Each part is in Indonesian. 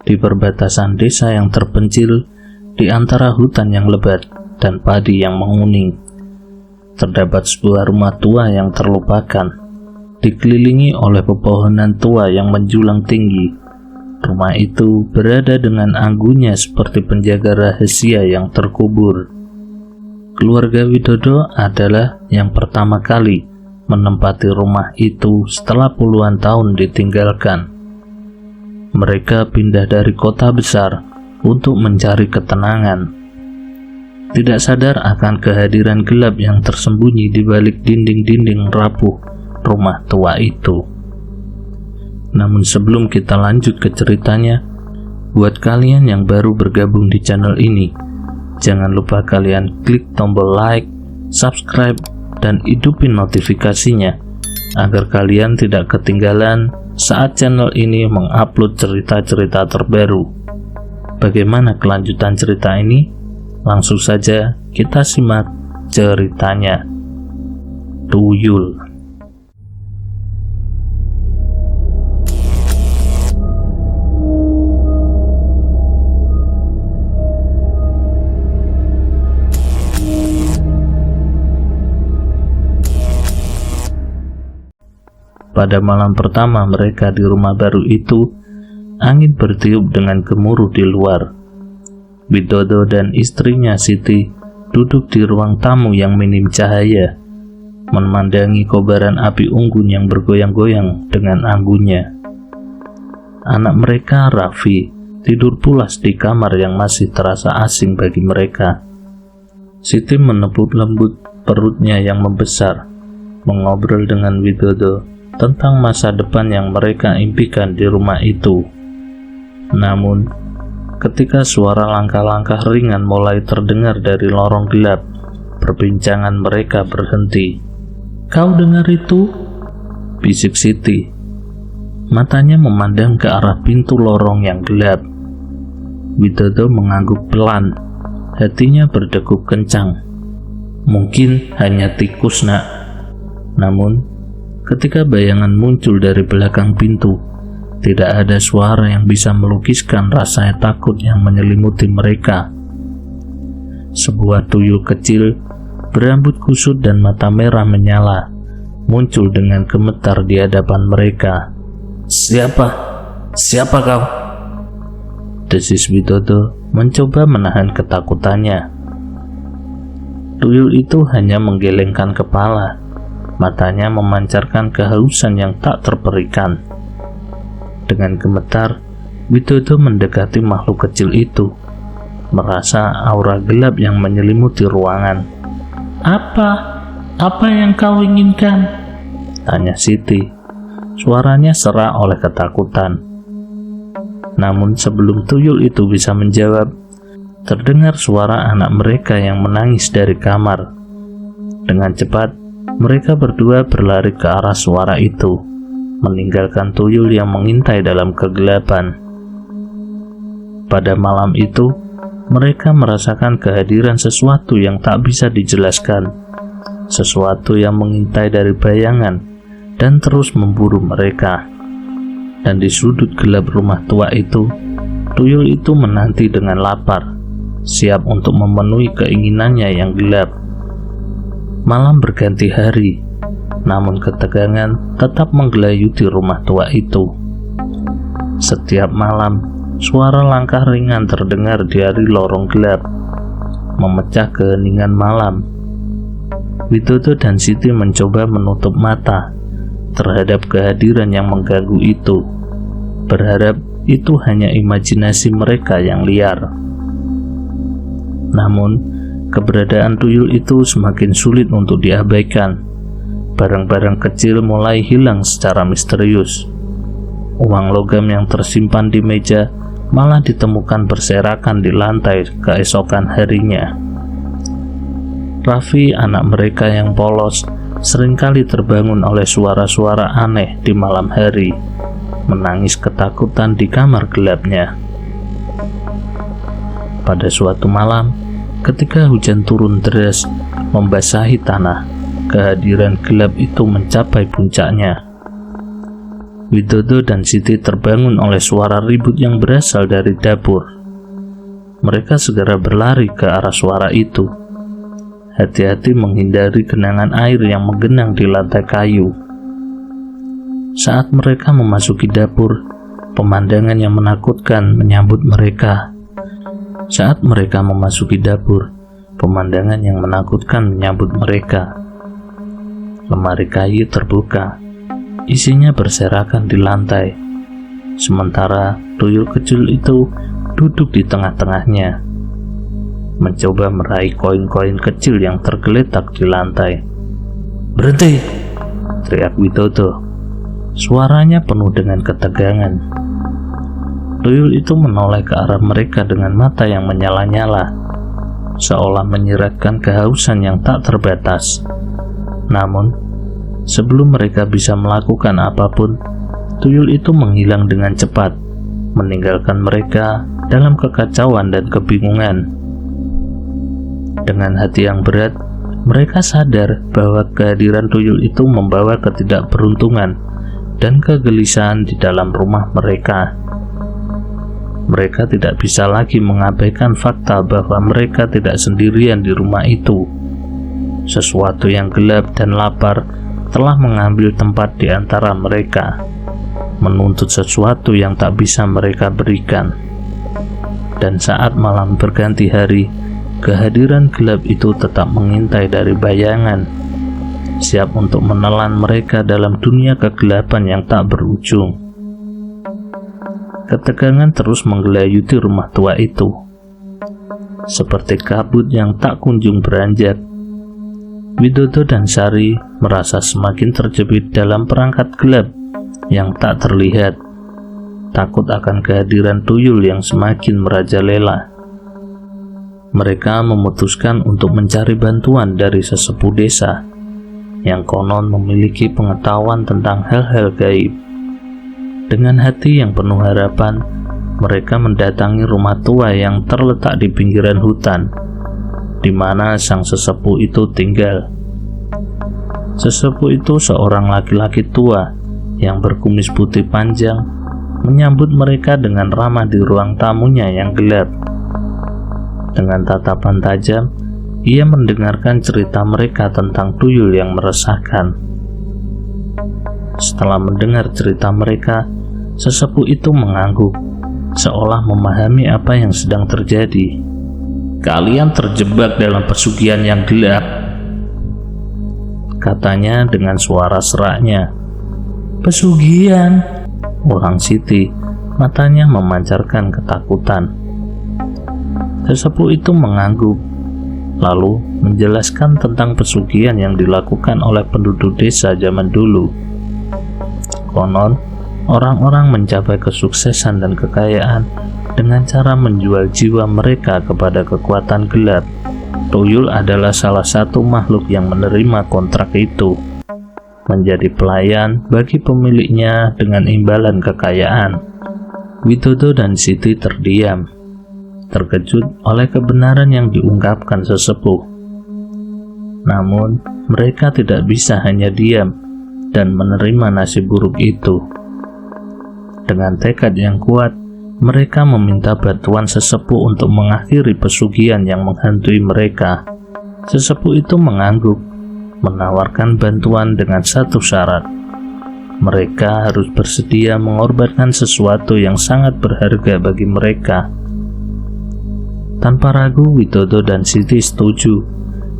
di perbatasan desa yang terpencil, di antara hutan yang lebat dan padi yang menguning, terdapat sebuah rumah tua yang terlupakan, dikelilingi oleh pepohonan tua yang menjulang tinggi. Rumah itu berada dengan anggunnya seperti penjaga rahasia yang terkubur. Keluarga Widodo adalah yang pertama kali menempati rumah itu setelah puluhan tahun ditinggalkan. Mereka pindah dari kota besar untuk mencari ketenangan, tidak sadar akan kehadiran gelap yang tersembunyi di balik dinding-dinding rapuh rumah tua itu. Namun sebelum kita lanjut ke ceritanya, buat kalian yang baru bergabung di channel ini, jangan lupa kalian klik tombol like, subscribe, dan hidupin notifikasinya agar kalian tidak ketinggalan saat channel ini mengupload cerita-cerita terbaru. Bagaimana kelanjutan cerita ini? Langsung saja kita simak ceritanya. Tuyul. Pada malam pertama mereka di rumah baru itu, angin bertiup dengan gemuruh di luar. Widodo dan istrinya Siti duduk di ruang tamu yang minim cahaya, memandangi kobaran api unggun yang bergoyang-goyang dengan anggunnya. Anak mereka, Raffi, tidur pulas di kamar yang masih terasa asing bagi mereka. Siti menepuk lembut perutnya yang membesar, mengobrol dengan Widodo tentang masa depan yang mereka impikan di rumah itu. Namun, ketika suara langkah-langkah ringan mulai terdengar dari lorong gelap, perbincangan mereka berhenti. "Kau dengar itu?" bisik Siti. Matanya memandang ke arah pintu lorong yang gelap. Widodo mengangguk pelan, hatinya berdegup kencang. Mungkin hanya tikus, nak. Namun, ketika bayangan muncul dari belakang pintu, tidak ada suara yang bisa melukiskan rasa takut yang menyelimuti mereka. Sebuah tuyul kecil, berambut kusut dan mata merah menyala, muncul dengan gemetar di hadapan mereka. Siapa kau?" desis Widodo mencoba menahan ketakutannya. Tuyul itu hanya menggelengkan kepala, matanya memancarkan kehausan yang tak terperikan. Dengan gemetar, Widodo mendekati makhluk kecil itu, merasa aura gelap yang menyelimuti ruangan. Apa yang kau inginkan?" tanya Siti. Suaranya serak oleh ketakutan. Namun sebelum tuyul itu bisa menjawab, terdengar suara anak mereka yang menangis dari kamar. Dengan cepat, mereka berdua berlari ke arah suara itu, meninggalkan tuyul yang mengintai dalam kegelapan. Pada malam itu, mereka merasakan kehadiran sesuatu yang tak bisa dijelaskan, sesuatu yang mengintai dari bayangan dan terus memburu mereka. Dan di sudut gelap rumah tua itu, tuyul itu menanti dengan lapar, siap untuk memenuhi keinginannya yang gelap. Malam berganti hari, namun ketegangan tetap menggelayuti rumah tua itu. Setiap malam, suara langkah ringan terdengar dari lorong gelap, memecah keheningan malam. Widodo dan Siti mencoba menutup mata terhadap kehadiran yang mengganggu itu, berharap itu hanya imajinasi mereka yang liar. Namun, keberadaan tuyul itu semakin sulit untuk diabaikan. Barang-barang kecil mulai hilang secara misterius. Uang logam yang tersimpan di meja malah ditemukan berserakan di lantai keesokan harinya. Raffi, anak mereka yang polos, seringkali terbangun oleh suara-suara aneh di malam hari, menangis ketakutan di kamar gelapnya. Pada suatu malam, ketika hujan turun deras membasahi tanah, kehadiran gelap itu mencapai puncaknya. Widodo dan Siti terbangun oleh suara ribut yang berasal dari dapur. Mereka segera berlari ke arah suara itu, hati-hati menghindari genangan air yang menggenang di lantai kayu. Saat mereka memasuki dapur, pemandangan yang menakutkan menyambut mereka. Saat mereka memasuki dapur, pemandangan yang menakutkan menyambut mereka. Lemari kayu terbuka, isinya berserakan di lantai. Sementara tuyul kecil itu duduk di tengah-tengahnya, mencoba meraih koin-koin kecil yang tergeletak di lantai. "Berhenti!" teriak Widodo. Suaranya penuh dengan ketegangan. Tuyul itu menoleh ke arah mereka dengan mata yang menyala-nyala, seolah menyiratkan kehausan yang tak terbatas. Namun, sebelum mereka bisa melakukan apapun, tuyul itu menghilang dengan cepat, meninggalkan mereka dalam kekacauan dan kebingungan. Dengan hati yang berat, mereka sadar bahwa kehadiran tuyul itu membawa ketidakberuntungan dan kegelisahan di dalam rumah mereka. Mereka tidak bisa lagi mengabaikan fakta bahwa mereka tidak sendirian di rumah itu. Sesuatu yang gelap dan lapar telah mengambil tempat di antara mereka, menuntut sesuatu yang tak bisa mereka berikan. Dan saat malam berganti hari, kehadiran gelap itu tetap mengintai dari bayangan, siap untuk menelan mereka dalam dunia kegelapan yang tak berujung. Ketegangan terus menggelayuti rumah tua itu, seperti kabut yang tak kunjung beranjak. Widodo dan Sari merasa semakin terjepit dalam perangkat gelap yang tak terlihat, takut akan kehadiran tuyul yang semakin merajalela. Mereka memutuskan untuk mencari bantuan dari sesepuh desa yang konon memiliki pengetahuan tentang hal-hal gaib. Dengan hati yang penuh harapan, mereka mendatangi rumah tua yang terletak di pinggiran hutan, di mana sang sesepuh itu tinggal. Sesepuh itu seorang laki-laki tua yang berkumis putih panjang, menyambut mereka dengan ramah di ruang tamunya yang gelap. Dengan tatapan tajam, ia mendengarkan cerita mereka tentang tuyul yang meresahkan. Setelah mendengar cerita mereka, sesepuh itu mengangguk, seolah memahami apa yang sedang terjadi. "Kalian terjebak dalam pesugihan yang gelap," katanya dengan suara seraknya. "Pesugihan?" ulang Siti, matanya memancarkan ketakutan. Sesepuh itu mengangguk, lalu menjelaskan tentang pesugihan yang dilakukan oleh penduduk desa zaman dulu. Konon, orang-orang mencapai kesuksesan dan kekayaan dengan cara menjual jiwa mereka kepada kekuatan gelap. Tuyul adalah salah satu makhluk yang menerima kontrak itu, menjadi pelayan bagi pemiliknya dengan imbalan kekayaan. Widodo dan Siti terdiam, terkejut oleh kebenaran yang diungkapkan sesepuh. Namun, mereka tidak bisa hanya diam dan menerima nasib buruk itu. Dengan tekad yang kuat, mereka meminta bantuan sesepuh untuk mengakhiri pesugihan yang menghantui mereka. Sesepuh itu mengangguk, menawarkan bantuan dengan satu syarat. Mereka harus bersedia mengorbankan sesuatu yang sangat berharga bagi mereka. Tanpa ragu, Widodo dan Siti setuju,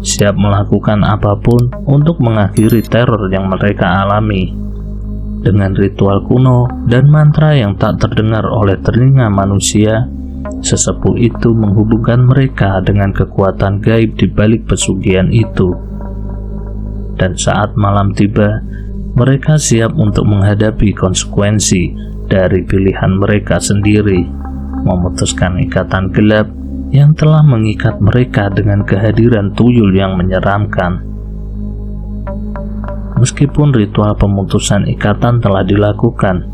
siap melakukan apapun untuk mengakhiri teror yang mereka alami. Dengan ritual kuno dan mantra yang tak terdengar oleh telinga manusia, sesepuh itu menghubungkan mereka dengan kekuatan gaib di balik pesugihan itu. Dan saat malam tiba, mereka siap untuk menghadapi konsekuensi dari pilihan mereka sendiri, memutuskan ikatan gelap yang telah mengikat mereka dengan kehadiran tuyul yang menyeramkan. Meskipun ritual pemutusan ikatan telah dilakukan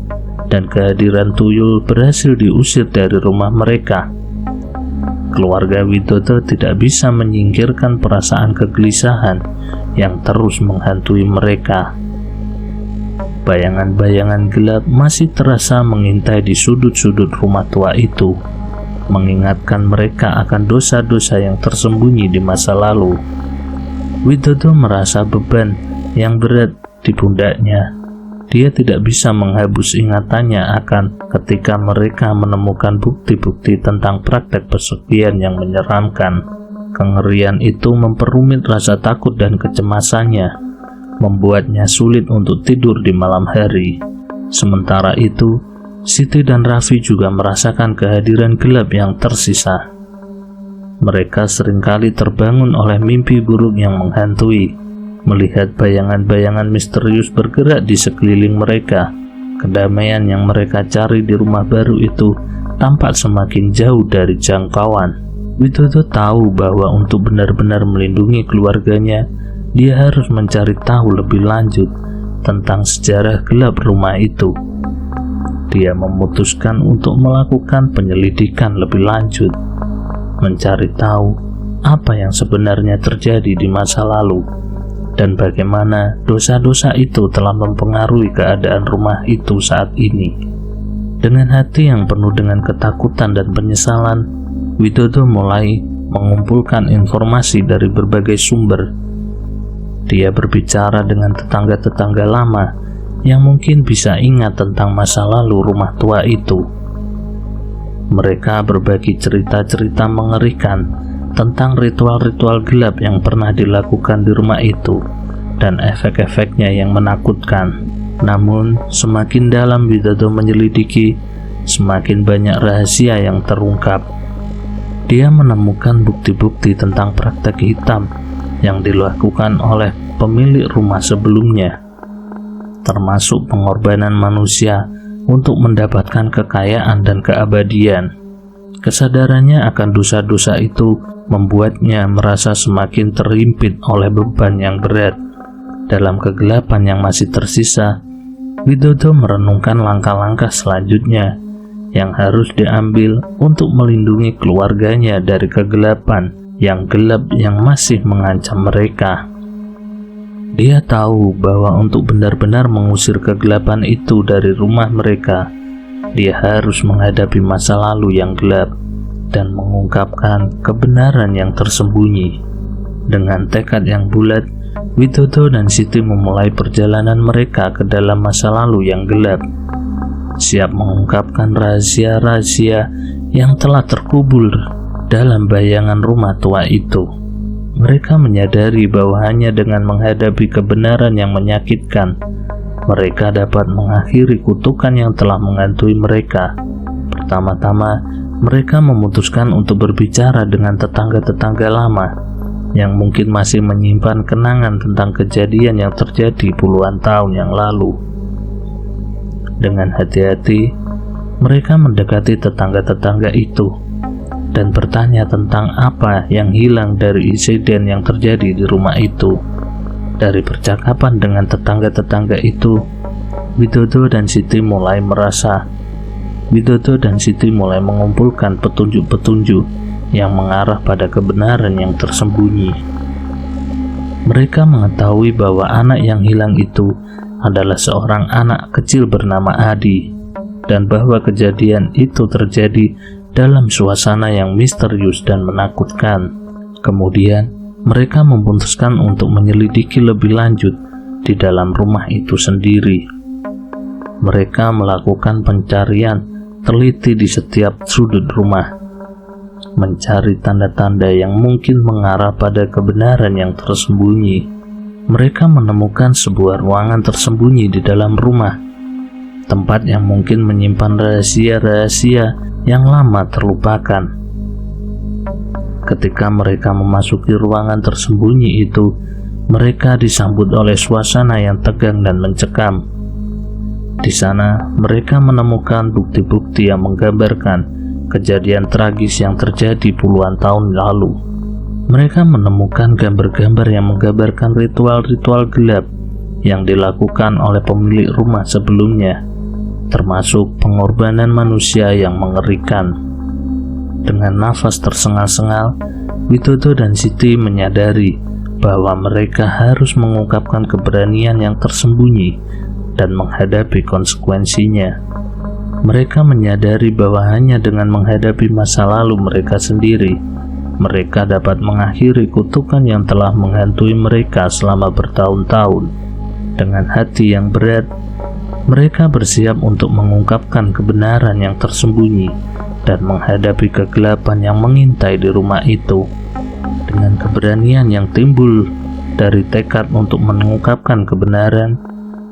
dan kehadiran tuyul berhasil diusir dari rumah mereka, keluarga Widodo tidak bisa menyingkirkan perasaan kegelisahan yang terus menghantui mereka. Bayangan-bayangan gelap masih terasa mengintai di sudut-sudut rumah tua itu, mengingatkan mereka akan dosa-dosa yang tersembunyi di masa lalu. Widodo merasa beban yang berat di pundaknya. Dia tidak bisa menghapus ingatannya akan ketika mereka menemukan bukti-bukti tentang praktek pesugihan yang menyeramkan. Kengerian itu memperumit rasa takut dan kecemasannya, membuatnya sulit untuk tidur di malam hari. Sementara itu, Siti dan Raffi juga merasakan kehadiran gelap yang tersisa. Mereka seringkali terbangun oleh mimpi buruk yang menghantui. Melihat bayangan-bayangan misterius bergerak di sekeliling mereka, kedamaian yang mereka cari di rumah baru itu tampak semakin jauh dari jangkauan. Widodo tahu bahwa untuk benar-benar melindungi keluarganya, dia harus mencari tahu lebih lanjut tentang sejarah gelap rumah itu. Dia memutuskan untuk melakukan penyelidikan lebih lanjut, mencari tahu apa yang sebenarnya terjadi di masa lalu dan bagaimana dosa-dosa itu telah mempengaruhi keadaan rumah itu saat ini. Dengan hati yang penuh dengan ketakutan dan penyesalan, Widodo mulai mengumpulkan informasi dari berbagai sumber. Dia berbicara dengan tetangga-tetangga lama yang mungkin bisa ingat tentang masa lalu rumah tua itu. Mereka berbagi cerita-cerita mengerikan tentang ritual-ritual gelap yang pernah dilakukan di rumah itu dan efek-efeknya yang menakutkan. Namun, semakin dalam Widodo menyelidiki, semakin banyak rahasia yang terungkap. Dia menemukan bukti-bukti tentang praktek hitam yang dilakukan oleh pemilik rumah sebelumnya, termasuk pengorbanan manusia untuk mendapatkan kekayaan dan keabadian. Kesadarannya akan dosa-dosa itu membuatnya merasa semakin terhimpit oleh beban yang berat. Dalam kegelapan yang masih tersisa, Widodo merenungkan langkah-langkah selanjutnya yang harus diambil untuk melindungi keluarganya dari kegelapan yang gelap yang masih mengancam mereka. Dia tahu bahwa untuk benar-benar mengusir kegelapan itu dari rumah mereka, dia harus menghadapi masa lalu yang gelap dan mengungkapkan kebenaran yang tersembunyi. Dengan tekad yang bulat, Widodo dan Siti memulai perjalanan mereka ke dalam masa lalu yang gelap, siap mengungkapkan rahasia-rahasia yang telah terkubur dalam bayangan rumah tua itu. Mereka menyadari bahwa hanya dengan menghadapi kebenaran yang menyakitkan, mereka dapat mengakhiri kutukan yang telah menghantui mereka. Pertama-tama, mereka memutuskan untuk berbicara dengan tetangga-tetangga lama yang mungkin masih menyimpan kenangan tentang kejadian yang terjadi puluhan tahun yang lalu. Dengan hati-hati, mereka mendekati tetangga-tetangga itu dan bertanya tentang apa yang hilang dari insiden yang terjadi di rumah itu. Dari percakapan dengan tetangga-tetangga itu, Widodo dan Siti mulai mengumpulkan petunjuk-petunjuk yang mengarah pada kebenaran yang tersembunyi. Mereka mengetahui bahwa anak yang hilang itu adalah seorang anak kecil bernama Adi, dan bahwa kejadian itu terjadi dalam suasana yang misterius dan menakutkan. Kemudian, mereka memutuskan untuk menyelidiki lebih lanjut di dalam rumah itu sendiri. Mereka melakukan pencarian teliti di setiap sudut rumah, mencari tanda-tanda yang mungkin mengarah pada kebenaran yang tersembunyi. Mereka menemukan sebuah ruangan tersembunyi di dalam rumah, tempat yang mungkin menyimpan rahasia-rahasia yang lama terlupakan. Ketika mereka memasuki ruangan tersembunyi itu, mereka disambut oleh suasana yang tegang dan mencekam. Di sana, mereka menemukan bukti-bukti yang menggambarkan kejadian tragis yang terjadi puluhan tahun lalu. Mereka menemukan gambar-gambar yang menggambarkan ritual-ritual gelap yang dilakukan oleh pemilik rumah sebelumnya, termasuk pengorbanan manusia yang mengerikan. Dengan nafas tersengal-sengal, Widodo dan Siti menyadari bahwa mereka harus mengungkapkan keberanian yang tersembunyi dan menghadapi konsekuensinya. Mereka menyadari bahwa hanya dengan menghadapi masa lalu mereka sendiri, mereka dapat mengakhiri kutukan yang telah menghantui mereka selama bertahun-tahun. Dengan hati yang berat, mereka bersiap untuk mengungkapkan kebenaran yang tersembunyi dan menghadapi kegelapan yang mengintai di rumah itu. Dengan keberanian yang timbul dari tekad untuk mengungkapkan kebenaran,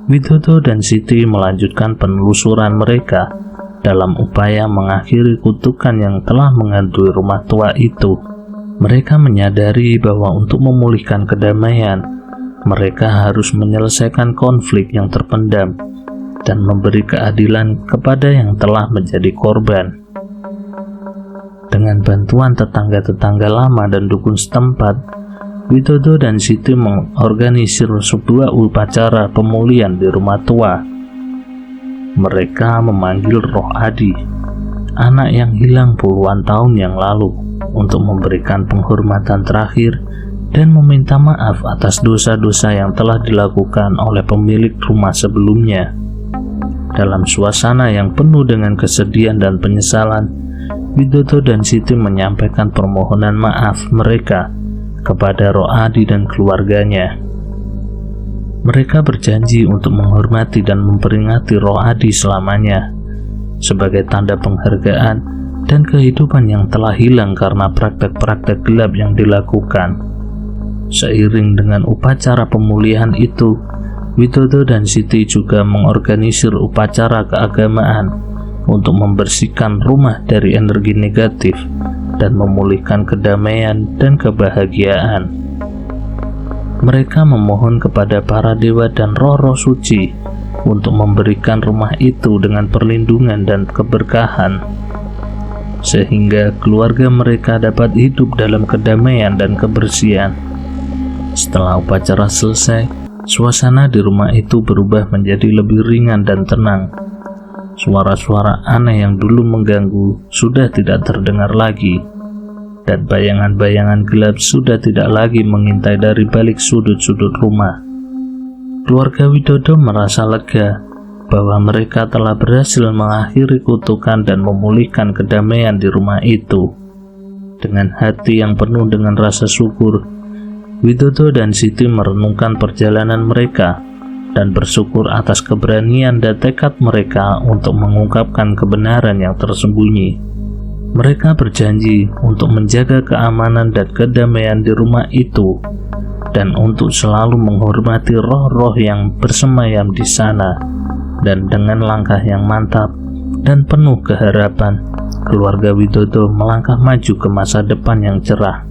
Widodo dan Siti melanjutkan penelusuran mereka dalam upaya mengakhiri kutukan yang telah menghantui rumah tua itu. Mereka menyadari bahwa untuk memulihkan kedamaian, mereka harus menyelesaikan konflik yang terpendam dan memberi keadilan kepada yang telah menjadi korban. Dengan bantuan tetangga-tetangga lama dan dukun setempat, Widodo dan Siti mengorganisir sebuah upacara pemulihan di rumah tua. Mereka memanggil Roh Adi, anak yang hilang puluhan tahun yang lalu, untuk memberikan penghormatan terakhir dan meminta maaf atas dosa-dosa yang telah dilakukan oleh pemilik rumah sebelumnya. Dalam suasana yang penuh dengan kesedihan dan penyesalan, Widodo dan Siti menyampaikan permohonan maaf mereka kepada Roh Adi dan keluarganya. Mereka berjanji untuk menghormati dan memperingati Roh Adi selamanya, sebagai tanda penghargaan dan kehidupan yang telah hilang karena praktek-praktek gelap yang dilakukan. Seiring dengan upacara pemulihan itu, Widodo dan Siti juga mengorganisir upacara keagamaan untuk membersihkan rumah dari energi negatif dan memulihkan kedamaian dan kebahagiaan. Mereka memohon kepada para dewa dan roh-roh suci untuk memberikan rumah itu dengan perlindungan dan keberkahan, sehingga keluarga mereka dapat hidup dalam kedamaian dan kebersihan. Setelah upacara selesai, suasana di rumah itu berubah menjadi lebih ringan dan tenang. Suara-suara aneh yang dulu mengganggu sudah tidak terdengar lagi, dan bayangan-bayangan gelap sudah tidak lagi mengintai dari balik sudut-sudut rumah. Keluarga Widodo merasa lega bahwa mereka telah berhasil mengakhiri kutukan dan memulihkan kedamaian di rumah itu. Dengan hati yang penuh dengan rasa syukur, Widodo dan Siti merenungkan perjalanan mereka dan bersyukur atas keberanian dan tekad mereka untuk mengungkapkan kebenaran yang tersembunyi. Mereka berjanji untuk menjaga keamanan dan kedamaian di rumah itu, dan untuk selalu menghormati roh-roh yang bersemayam di sana. Dan dengan langkah yang mantap dan penuh keharapan, keluarga Widodo melangkah maju ke masa depan yang cerah,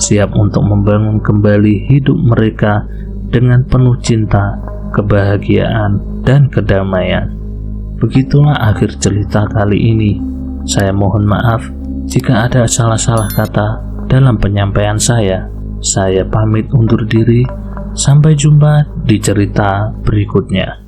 siap untuk membangun kembali hidup mereka dengan penuh cinta, kebahagiaan, dan kedamaian. Begitulah akhir cerita kali ini. Saya mohon maaf jika ada salah-salah kata dalam penyampaian saya. Saya pamit undur diri. Sampai jumpa di cerita berikutnya.